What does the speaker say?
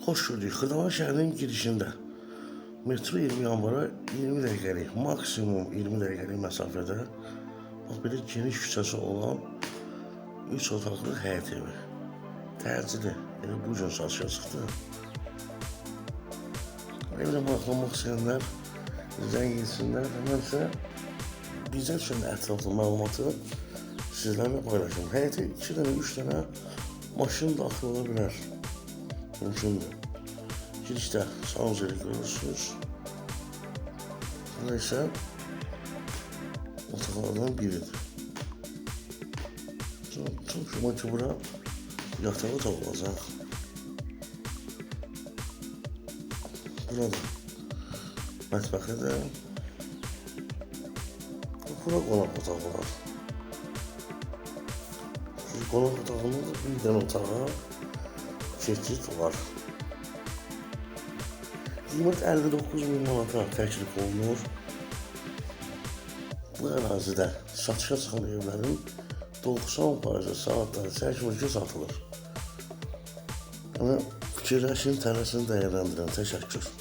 Hoş gördük. Xırdavan şəhərinin girişində metro 20 yanvara 20 dəqiqəlik, maksimum 20 dəqiqəlik məsafədə bax belə geniş küçəsi olan 3 otaqlı həyət evi. Təcili. Yəni bu gün satışa çıxdı. Evlə maraqlanmaq istəyənlər zəng etsinlər. Mənsə bizə üçün ətraflı məlumatı sizlərlə paylaşım. Həyətə 2 dənə, 3 dənə maşın daxil ola bilər. Mümkündür. Girişdə sanuzeli görürsünüz. Bura isə otaqlardan biridir. Çox güman ki, bura yatağı da olacaq. Burada mətbəxidir. Bura qonaq otağı var. Qonaq otağında da bir dənə otağa keçid var. Qiymət 59.000 manata təklif olunur. Bu ərazidə satışa çıxan evlərin 90% saatları çəkmir ki, satılır. Yəni fikirləşin, tələsin, dəyərləndirin. Təşəkkür.